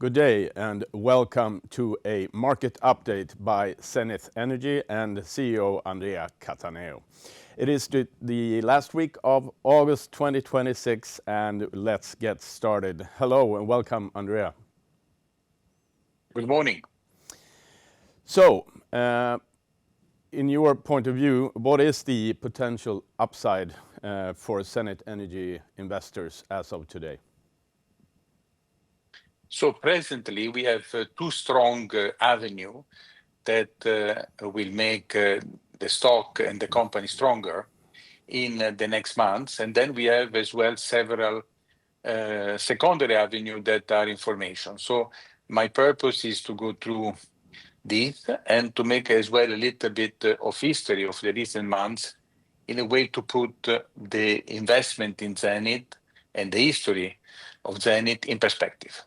Good day and welcome to a market update by Zenith Energy and CEO Andrea Cattaneo. It is the last week of August 2026 and let's get started. Hello and welcome, Andrea. Good morning. So, in your point of view, what is the potential upside for Zenith Energy investors as of today? So presently we have two strong avenues that will make the stock and the company stronger in the next months. And then we have as well several secondary avenues that are information. So my purpose is to go through this and to make as well a little bit of history of the recent months in a way to put the investment in Zenith and the history of Zenith in perspective.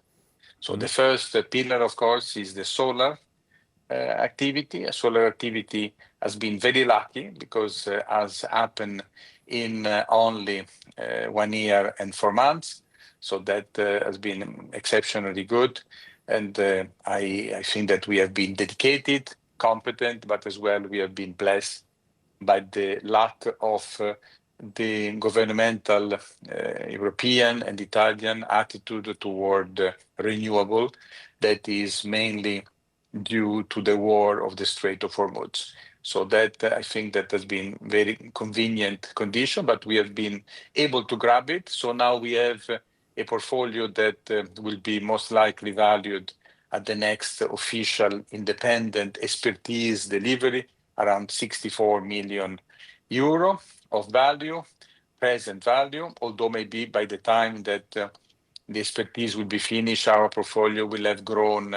So the first pillar, of course, is the solar activity. Solar activity has been very lucky because has happened in only 1 year and 4 months. So that has been exceptionally good. And I think that we have been dedicated, competent, but as well we have been blessed by the lack of the governmental European and Italian attitude toward renewable that is mainly due to the war of the Strait of Hormuz. So that I think that has been very convenient condition, but we have been able to grab it. So now we have a portfolio that will be most likely valued at the next official independent expertise delivery around 64 million euro of value, present value, although maybe by the time that the expertise will be finished, our portfolio will have grown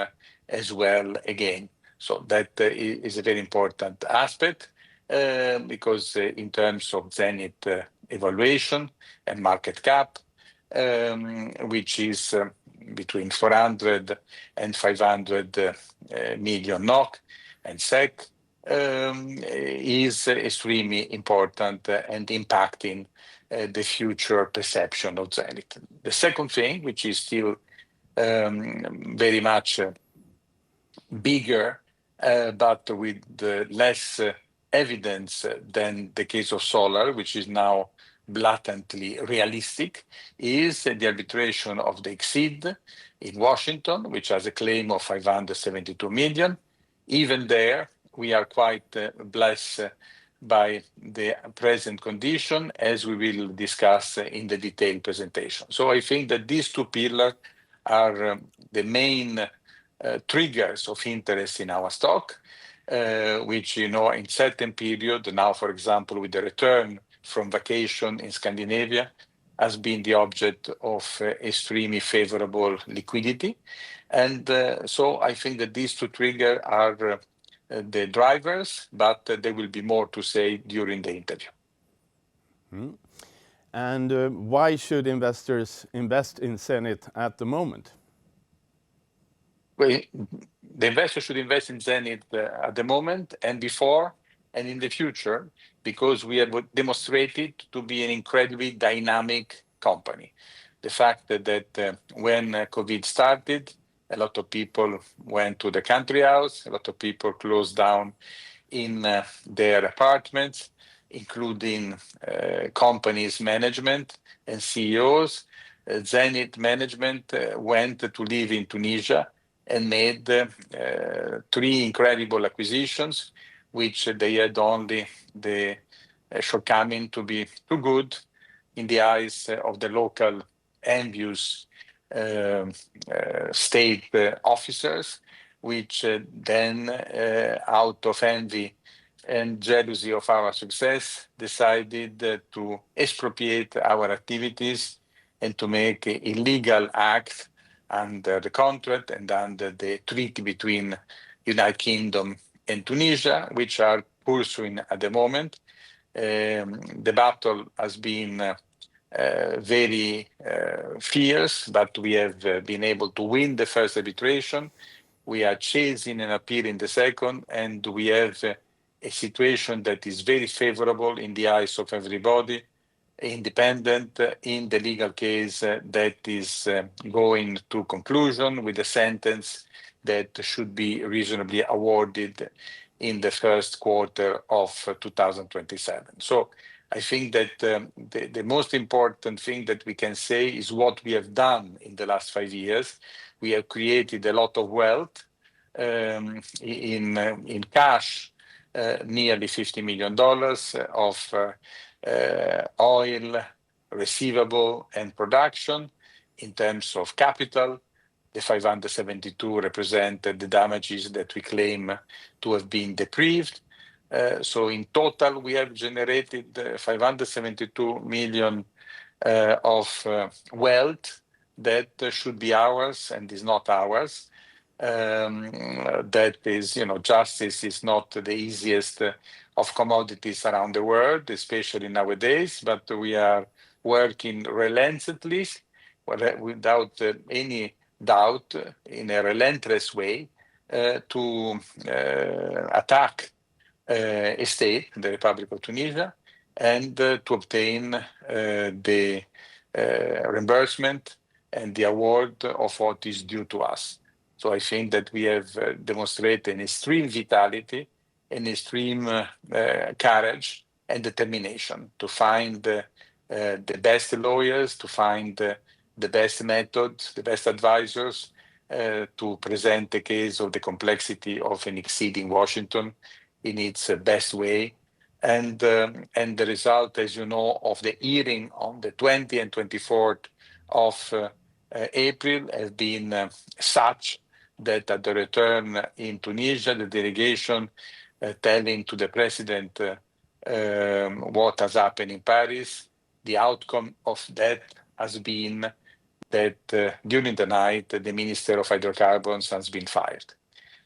as well again. So that is a very important aspect because in terms of Zenith evaluation and market cap, which is between 400 and 500 million NOK and SEK, is extremely important and impacting the future perception of Zenith. The second thing, which is still very much bigger, but with less evidence than the case of solar, which is now blatantly realistic, is the arbitration of the Exceed in Washington, which has a claim of 572 million. Even there, we are quite blessed by the present condition, as we will discuss in the detailed presentation. So I think that these two pillars are the main triggers of interest in our stock, which, in certain period, now, for example, with the return from vacation in Scandinavia, has been the object of extremely favorable liquidity. And so I think that these two triggers are the drivers, but there will be more to say during the interview. And why should investors invest in Zenith at the moment? Well, the investor should invest in Zenith at the moment and before and in the future, because we have demonstrated to be an incredibly dynamic company. The fact that when COVID started, a lot of people went to the country house, a lot of people closed down in their apartments, including companies' management and CEOs. Zenith management went to live in Tunisia and made 3 incredible acquisitions, which they had only the shortcoming to be too good in the eyes of the local envious state officers, which then, out of envy and jealousy of our success, decided to expropriate our activities and to make illegal acts under the contract and under the treaty between United Kingdom and Tunisia, which are pursuing at the moment. The battle has been very fierce, but we have been able to win the first arbitration. We are chasing an appeal in the second, and we have a situation that is very favorable in the eyes of everybody, independent in the legal case that is going to conclusion with a sentence that should be reasonably awarded in the first quarter of 2027. So I think that the most important thing that we can say is what we have done in the last 5 years. We have created a lot of wealth in cash, nearly $50 million of oil, receivable, and production. In terms of capital, the 572 represent the damages that we claim to have been deprived. So in total, we have generated 572 million of wealth that should be ours and is not ours. That is, justice is not the easiest of commodities around the world, especially nowadays, but we are working relentlessly, without any doubt, in a relentless way, to attack a state, the Republic of Tunisia, and to obtain the reimbursement and the award of what is due to us. So I think that we have demonstrated an extreme vitality, an extreme courage and determination to find the best lawyers, to find the best methods, the best advisors, to present the case of the complexity of an exceeding Washington in its best way. And the result, as you know, of the hearing on the 20th and 24th of April has been such that at the return in Tunisia, the delegation telling to the president what has happened in Paris, the outcome of that has been that during the night, the Minister of Hydrocarbons has been fired.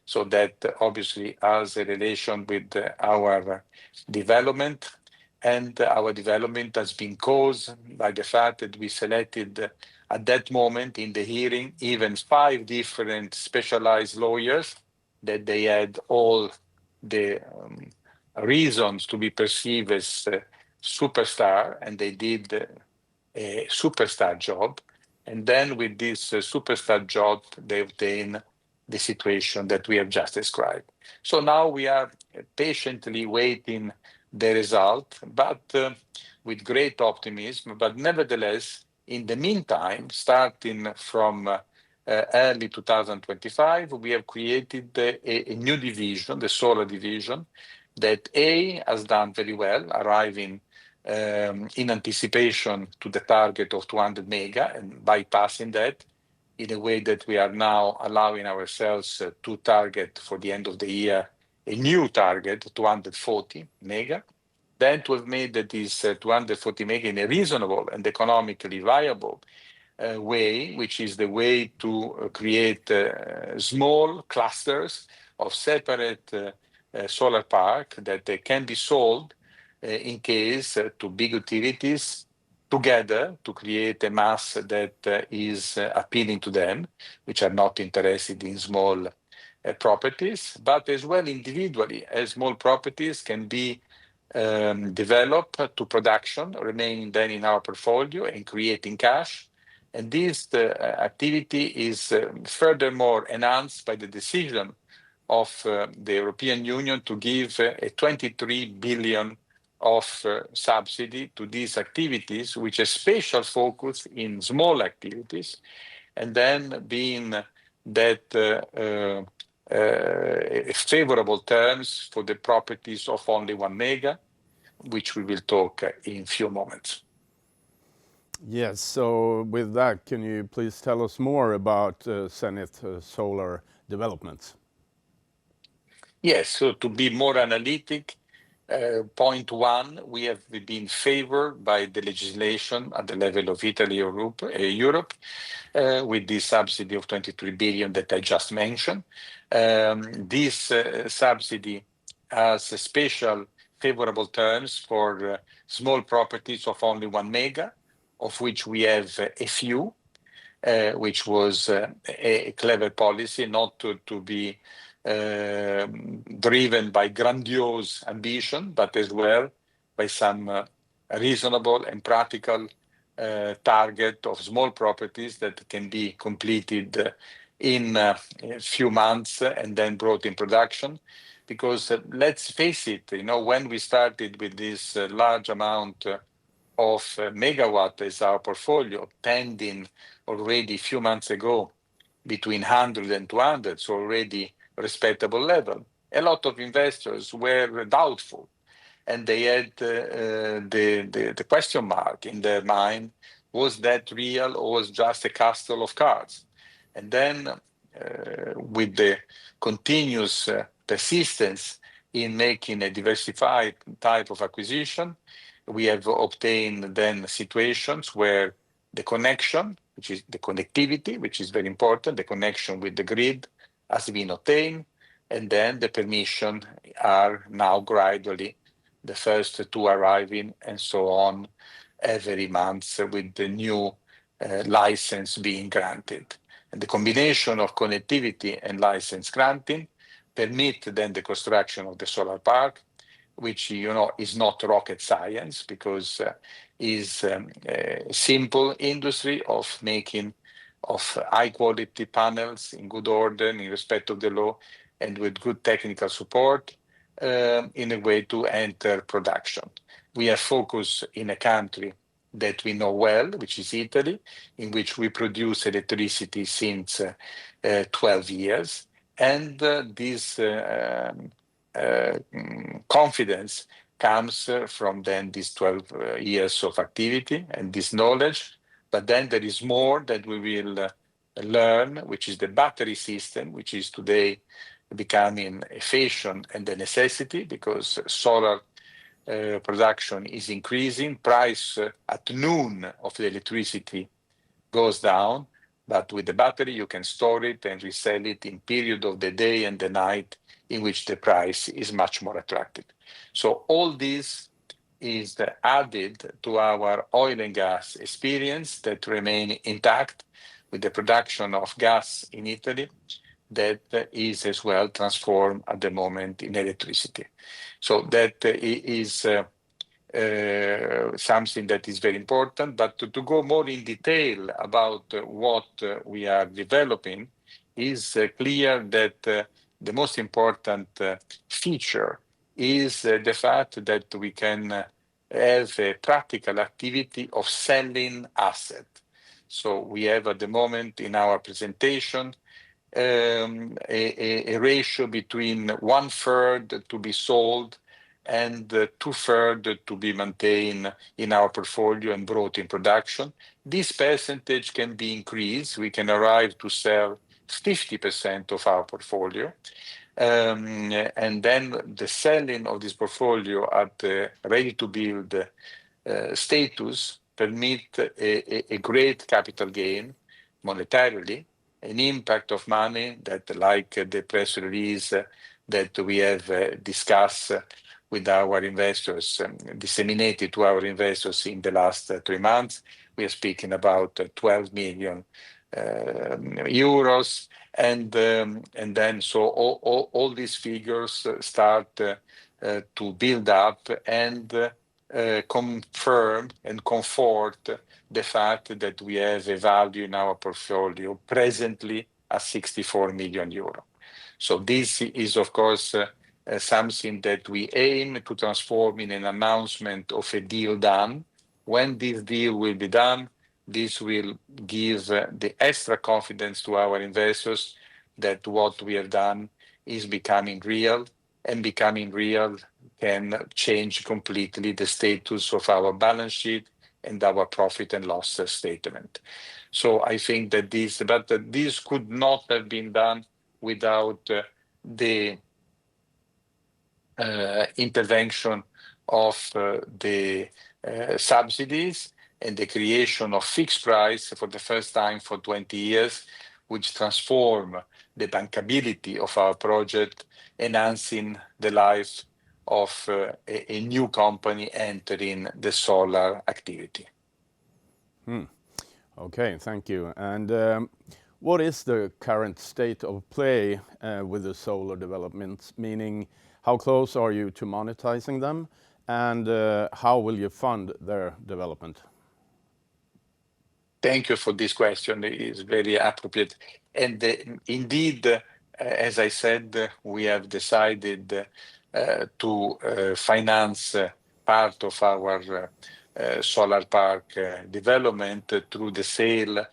So that obviously has a relation with our development, and our development has been caused by the fact that we selected at that moment in the hearing even 5 different specialized lawyers, that they had all the reasons to be perceived as superstar, and they did a superstar job. And then with this superstar job, they obtained the situation that we have just described. So now we are patiently waiting the result, but with great optimism. But nevertheless, in the meantime, starting from early 2025, we have created a new division, the solar division, that has done very well, arriving in anticipation to the target of 200 mega and bypassing that, in a way that we are now allowing ourselves to target for the end of the year a new target, 240 mega. Then to have made this 240 mega in a reasonable and economically viable way, which is the way to create small clusters of separate solar park that can be sold in case to big utilities together to create a mass that is appealing to them, which are not interested in small properties, but as well individually, as small properties can be developed to production, remaining then in our portfolio and creating cash. And this activity is furthermore enhanced by the decision of the European Union to give a 23 billion of subsidy to these activities, which a special focus in small activities, and then being that favorable terms for the properties of only 1 mega, which we will talk in a few moments. Yes, so with that, can you please tell us more about Zenith solar developments? Yes, so to be more analytic, point 1, we have been favored by the legislation at the level of Italy or Europe with this subsidy of 23 billion that I just mentioned. This subsidy has special favorable terms for small properties of only 1 mega, of which we have a few, which was a clever policy, not to be driven by grandiose ambition, but as well by some a reasonable and practical target of small properties that can be completed in a few months and then brought in production. Because let's face it, when we started with this large amount of megawatt as our portfolio, pending already a few months ago between 100 and 200, so already respectable level. A lot of investors were doubtful, and they had the question mark in their mind: was that real or was just a castle of cards? And then, with the continuous persistence in making a diversified type of acquisition, we have obtained then situations where the connection, which is the connectivity, which is very important, the connection with the grid has been obtained, and then the permission are now gradually the first two arriving, and so on every month with the new license being granted. And the combination of connectivity and license granting permit then the construction of the solar park, which is not rocket science, because is a simple industry of making of high quality panels in good order, in respect of the law, and with good technical support, in a way to enter production. We are focused in a country that we know well, which is Italy, in which we produce electricity since 12 years. And this confidence comes from then these 12 years of activity and this knowledge. But then there is more that we will learn, which is the battery system, which is today becoming a fashion and a necessity, because solar production is increasing. Price at noon of the electricity goes down, but with the battery you can store it and resell it in period of the day and the night in which the price is much more attractive. So all this is added to our oil and gas experience that remain intact, with the production of gas in Italy that is as well transformed at the moment in electricity. So that is something that is very important. But to go more in detail about what we are developing, is clear that the most important feature is the fact that we can have a practical activity of selling asset. So we have at the moment in our presentation a ratio between 1/3 to be sold and 2/3 to be maintained in our portfolio and brought in production. This percentage can be increased. We can arrive to sell 50% of our portfolio. And then the selling of this portfolio at ready-to-build status permit a great capital gain monetarily, an impact of money that, like the press release that we have discussed with our investors, disseminated to our investors in the last 3 months, we are speaking about 12 million euros. And then so all these figures start to build up and confirm and comfort the fact that we have a value in our portfolio presently at 64 million euro. So this is, of course, something that we aim to transform in an announcement of a deal done. When this deal will be done, this will give the extra confidence to our investors that what we have done is becoming real, and becoming real can change completely the status of our balance sheet and our profit and loss statement. So I think that this could not have been done without the intervention of the subsidies and the creation of fixed price for the first time for 20 years, which transform the bankability of our project, enhancing the life of a new company entering the solar activity. Okay, thank you. And what is the current state of play with the solar developments? Meaning, how close are you to monetizing them? and how will you fund their development? Thank you for this question. It is very appropriate. And indeed, as I said, we have decided to finance part of our solar park development through the sale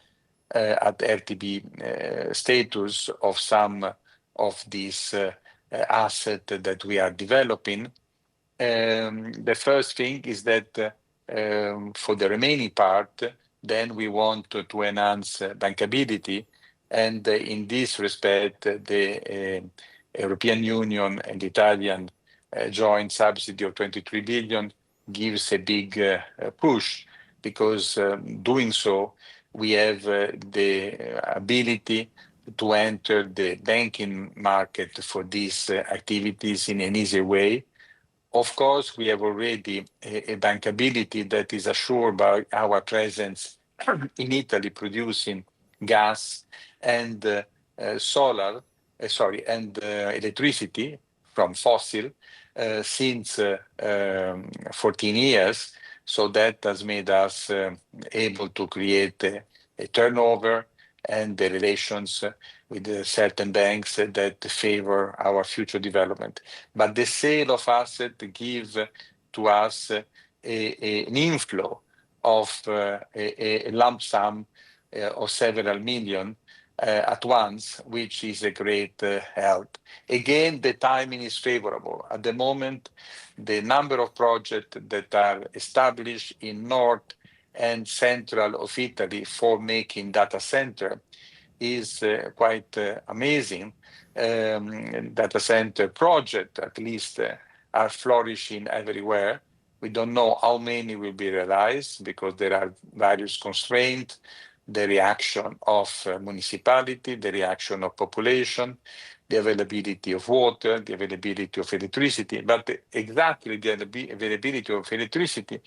at RTB status of some of these assets that we are developing. The first thing is that for the remaining part, then we want to enhance bankability. And in this respect, the European Union and Italian joint subsidy of 23 billion gives a big push, because doing so, we have the ability to enter the banking market for these activities in an easier way. Of course, we have already a bankability that is assured by our presence in Italy producing gas and electricity from fossil since 14 years. So that has made us able to create a turnover and the relations with certain banks that favor our future development. But the sale of assets gives to us an inflow of a lump sum of several million at once, which is a great help. Again, the timing is favorable. At the moment, the number of projects that are established in north and central of Italy for making data center is quite amazing. Data center projects, at least, are flourishing everywhere. We don't know how many will be realized because there are various constraints, the reaction of municipality, the reaction of population, the availability of water, the availability of electricity. But exactly the availability of electricity,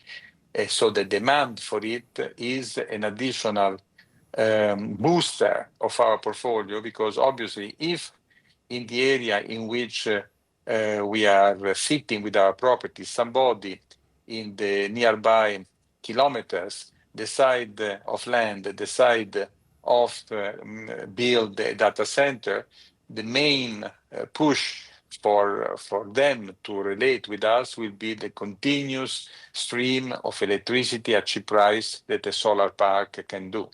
so the demand for it is an additional booster of our portfolio, because obviously if in the area in which we are sitting with our property, somebody in the nearby kilometers decide of land, decide of build a data center, the main push for them to relate with us will be the continuous stream of electricity at cheap price that a solar park can do.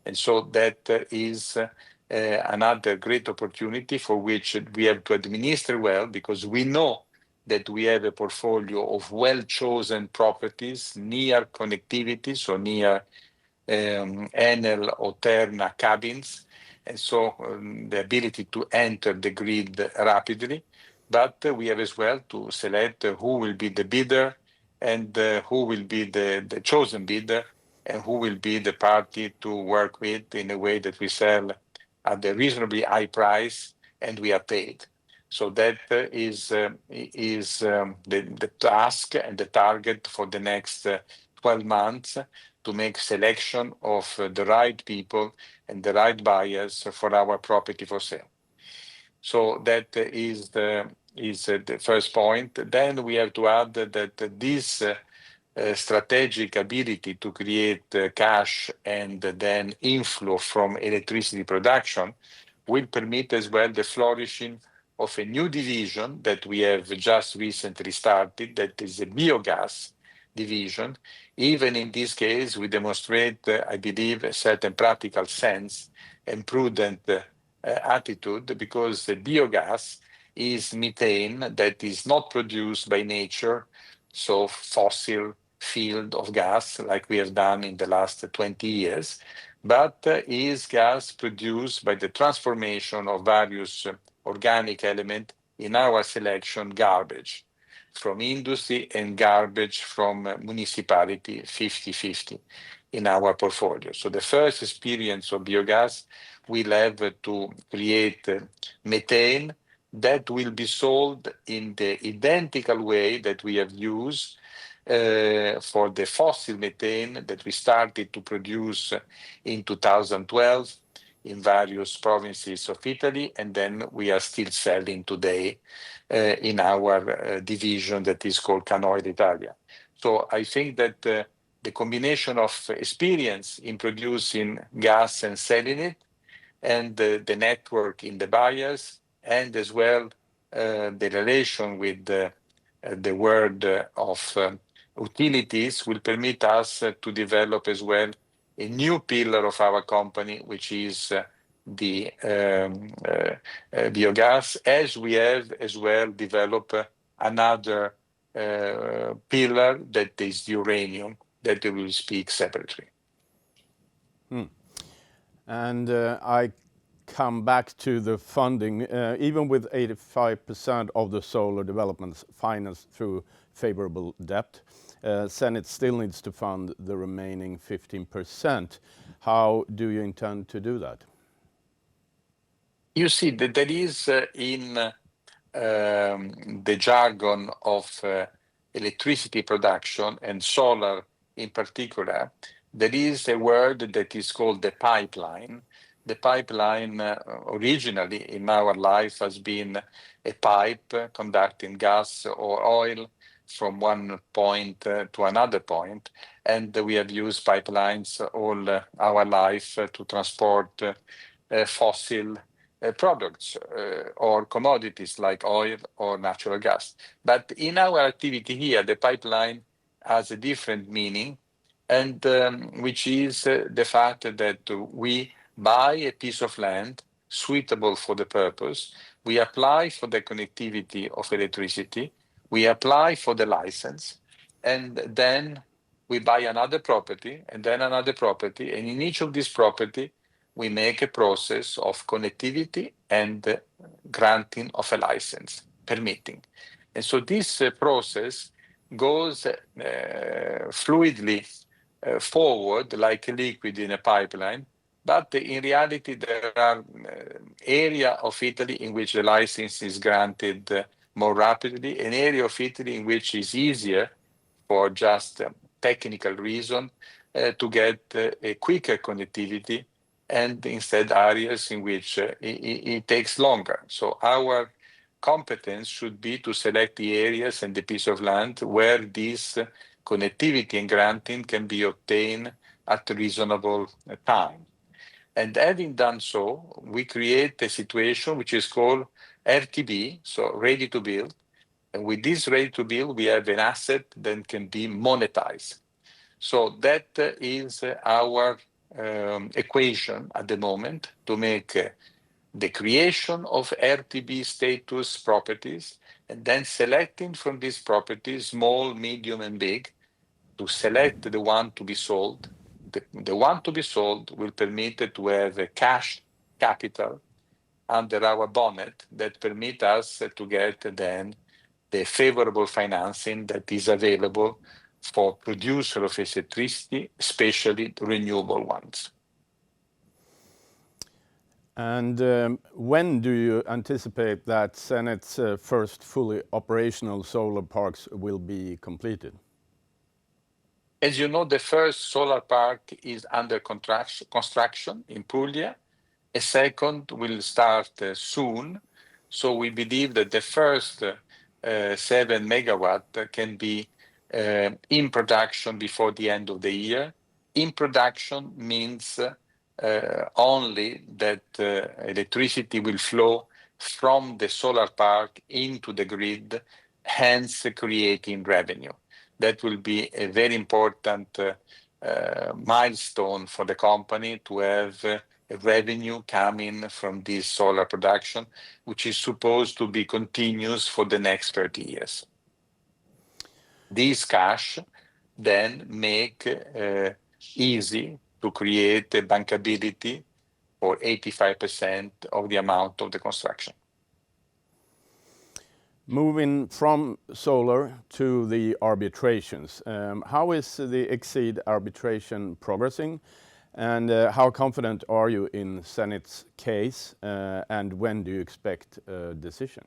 And so that is another great opportunity for which we have to administer well, because we know that we have a portfolio of well-chosen properties near connectivity, so near Enel or Terna cabins, and so the ability to enter the grid rapidly. But we have as well to select who will be the bidder and who will be the chosen bidder, and who will be the party to work with in a way that we sell at a reasonably high price and we are paid. So that is the task and the target for the next 12 months, to make selection of the right people and the right buyers for our property for sale. So that is the first point. Then we have to add that this strategic ability to create cash and then inflow from electricity production will permit as well the flourishing of a new division that we have just recently started, that is a biogas division. Even in this case, we demonstrate, I believe, a certain practical sense and prudent attitude, because the biogas is methane that is not produced by nature, so fossil field of gas like we have done in the last 20 years, but is gas produced by the transformation of various organic elements, in our selection garbage from industry and garbage from municipality, 50-50 in our portfolio. So the first experience of biogas will have to create methane that will be sold in the identical way that we have used for the fossil methane that we started to produce in 2012 in various provinces of Italy, and then we are still selling today in our division that is called Canoil Italia. So I think that the combination of experience in producing gas and selling it, and the network in the buyers, and as well the relation with the world of utilities will permit us to develop as well a new pillar of our company, which is the biogas, as we have as well developed another pillar that is uranium, that we will speak separately. And I come back to the funding. Even with 85% of the solar developments financed through favorable debt, Zenith still needs to fund the remaining 15%. How do you intend to do that? You see, that there is in the jargon of electricity production and solar in particular, there is a word that is called the pipeline. The pipeline originally in our life has been a pipe conducting gas or oil from one point to another point. And we have used pipelines all our life to transport fossil products or commodities like oil or natural gas. But in our activity here, the pipeline has a different meaning, and which is the fact that we buy a piece of land suitable for the purpose, we apply for the connectivity of electricity, we apply for the license, and then we buy another property, and then another property, and in each of these property, we make a process of connectivity and granting of a license, permitting. And so this process goes fluidly forward like a liquid in a pipeline, but in reality there are areas of Italy in which the license is granted more rapidly, an area of Italy in which is easier for just technical reason to get a quicker connectivity, and instead areas in which it takes longer. So our competence should be to select the areas and the piece of land where this connectivity and granting can be obtained at a reasonable time. And having done so, we create a situation which is called RTB, so ready to build. And with this ready to build, we have an asset that can be monetized. So that is our equation at the moment to make the creation of RTB status properties, and then selecting from these properties, small, medium, and big, to select the one to be sold. The one to be sold will permit to have a cash capital under our bonnet that permit us to get then the favorable financing that is available for producer of electricity, especially renewable ones. And when do you anticipate that Zenith's first fully operational solar parks will be completed? As you know, the first solar park is under construction in Puglia. A second will start soon. So we believe that the first 7 megawatt can be in production before the end of the year. In production means only that electricity will flow from the solar park into the grid, hence creating revenue. That will be a very important milestone for the company to have revenue coming from this solar production, which is supposed to be continuous for the next 30 years. This cash then make easy to create a bankability for 85% of the amount of the construction. Moving from solar to the arbitrations, how is the Exceed arbitration progressing, and how confident are you in Zenith's case, and when do you expect a decision?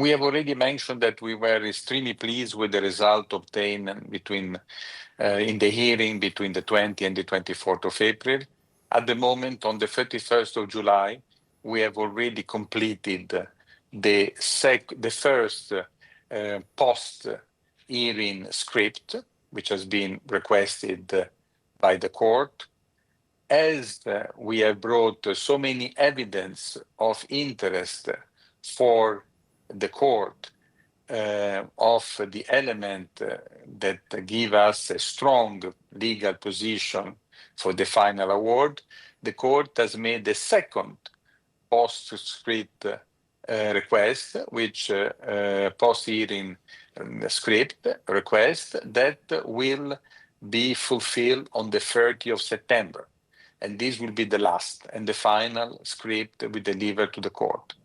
We have already mentioned that we were extremely pleased with the result obtained in the hearing between the 20th and the 24th of April. At the moment, on the 31st of July, we have already completed the first post-hearing script, which has been requested by the court. As we have brought so many evidence of interest for the court of the element that give us a strong legal position for the final award, the court has made the second postscript request, which post-hearing script request that will be fulfilled on the 30th of September. And this will be the last and the final script we deliver to the court.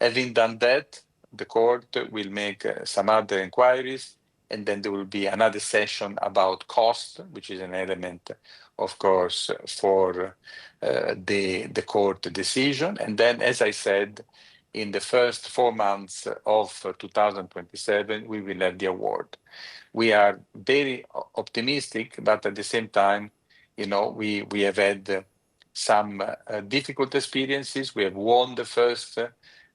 Having done that, the court will make some other inquiries, and then there will be another session about cost, which is an element, of course, for the court decision. And then, as I said, in the first 4 months of 2027, we will have the award. We are very optimistic, but at the same time, we have had some difficult experiences. We have won the first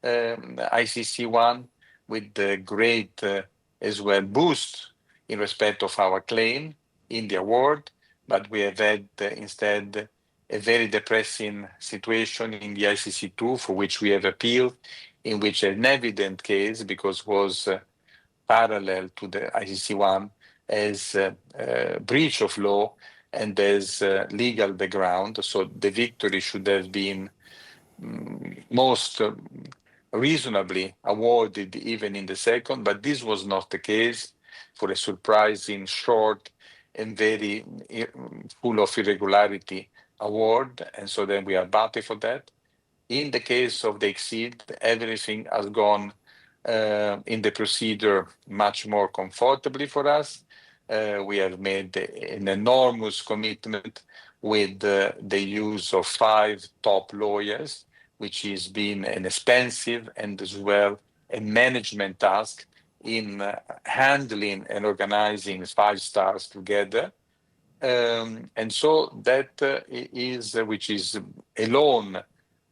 ICC one with the great as well boost in respect of our claim in the award, but we have had instead a very depressing situation in the ICC2, for which we have appealed, in which an evident case, because was parallel to the ICC1 as breach of law and as legal background. So the victory should have been most reasonably awarded even in the second, but this was not the case, for a surprising, short, and very full of irregularity award. And so then we are battling for that. In the case of the Exceed, everything has gone in the procedure much more comfortably for us. We have made an enormous commitment with the use of 5 top lawyers, which has been an expensive and as well a management task in handling and organizing 5 stars together. And so that is, which is alone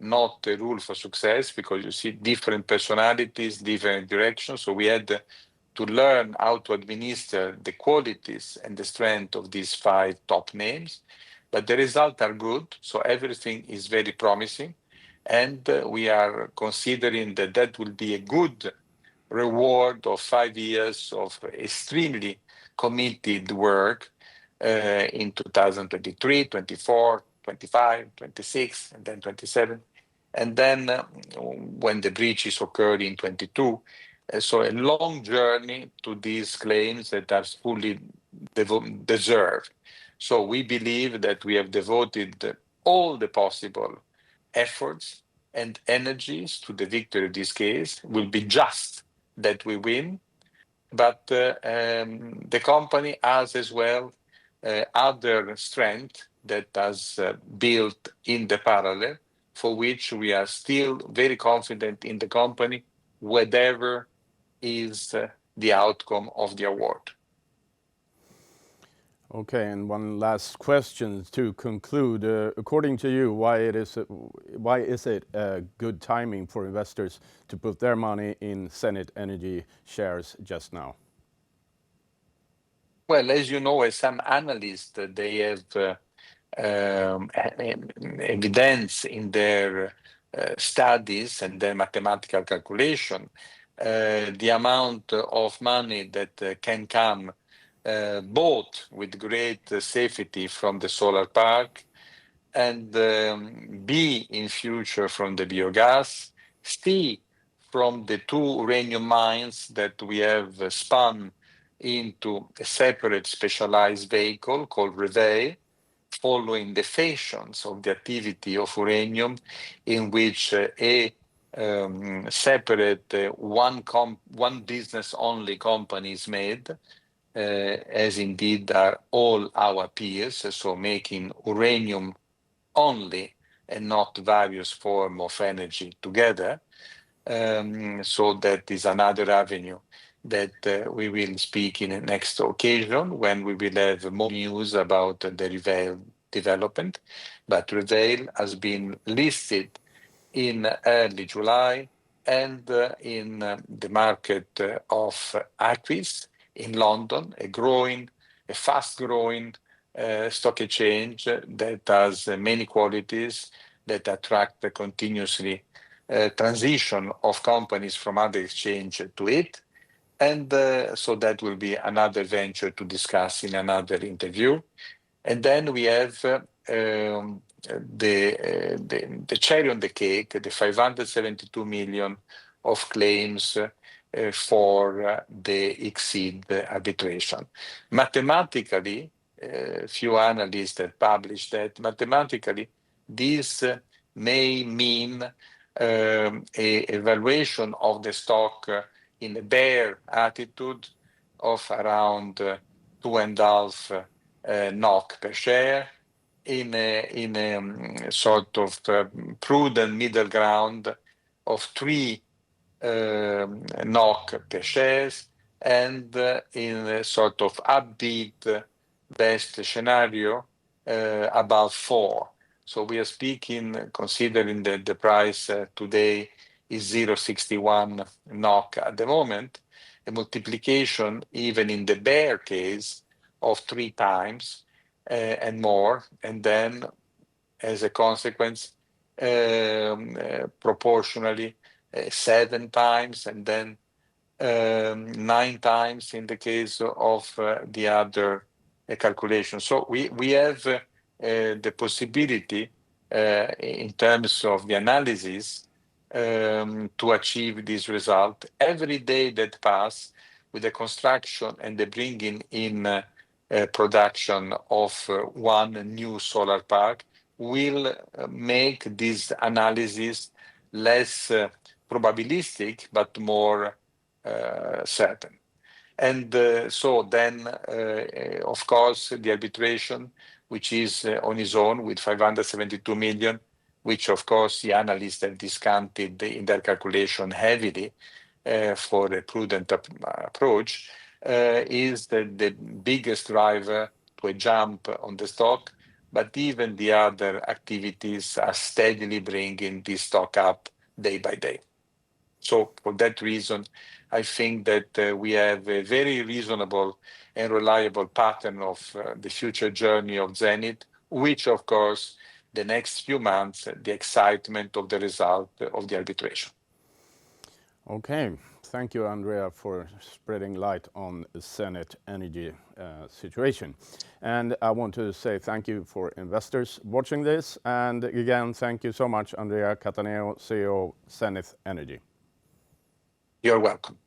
not a rule for success, because you see different personalities, different directions. So we had to learn how to administer the qualities and the strength of these 5 top names. But the results are good, so everything is very promising. And we are considering that that will be a good reward of 5 years of extremely committed work in 2023, 24, 25, 26, and then 27. And then when the breaches occurred in 22, so a long journey to these claims that are fully deserved. So we believe that we have devoted all the possible efforts and energies to the victory of this case. It will be just that we win, but the company has as well other strength that has built in the parallel, for which we are still very confident in the company, whatever is the outcome of the award. Okay, and one last question to conclude. According to you, why is it good timing for investors to put their money in Zenith Energy shares just now? Well, as you know, as some analysts, they have evidence in their studies and their mathematical calculation, the amount of money that can come both with great safety from the solar park and B in future from the biogas, C from the 2 uranium mines that we have spun into a separate specialized vehicle called Reveil, following the fashions of the activity of uranium, in which a separate one business only company is made, as indeed are all our peers, so making uranium only and not various forms of energy together. So that is another avenue that we will speak in the next occasion when we will have more news about the Reveil development. But Reveil has been listed in early July and in the market of Aquis in London, a fast-growing stock exchange that has many qualities that attract continuously transition of companies from other exchange to it. And so that will be another venture to discuss in another interview. And then we have the cherry on the cake, the 572 million of claims for the Exceed arbitration. Mathematically, few analysts have published that mathematically this may mean a evaluation of the stock in a bear attitude of around 2.5 NOK per share, in a sort of prudent middle ground of 3 NOK per shares, and in a sort of upbeat best scenario about 4. So we are speaking, considering that the price today is 0.61 NOK at the moment, a multiplication even in the bear case of 3 times and more, and then as a consequence proportionally 7 times, and then 9 times in the case of the other calculation. So we have the possibility in terms of the analysis to achieve this result. Every day that pass with the construction and the bringing in production of one new solar park will make this analysis less probabilistic, but more certain. And so then, of course, the arbitration, which is on its own with 572 million, which of course the analysts have discounted in their calculation heavily for a prudent approach, is the biggest driver to a jump on the stock. But even the other activities are steadily bringing this stock up day by day. So for that reason, I think that we have a very reasonable and reliable pattern of the future journey of Zenith, which of course, the next few months, the excitement of the result of the arbitration. Okay, thank you, Andrea, for spreading light on the Zenith energy situation. And I want to say thank you for investors watching this. And again, thank you so much, Andrea Cattaneo, CEO of Zenith Energy. You're welcome.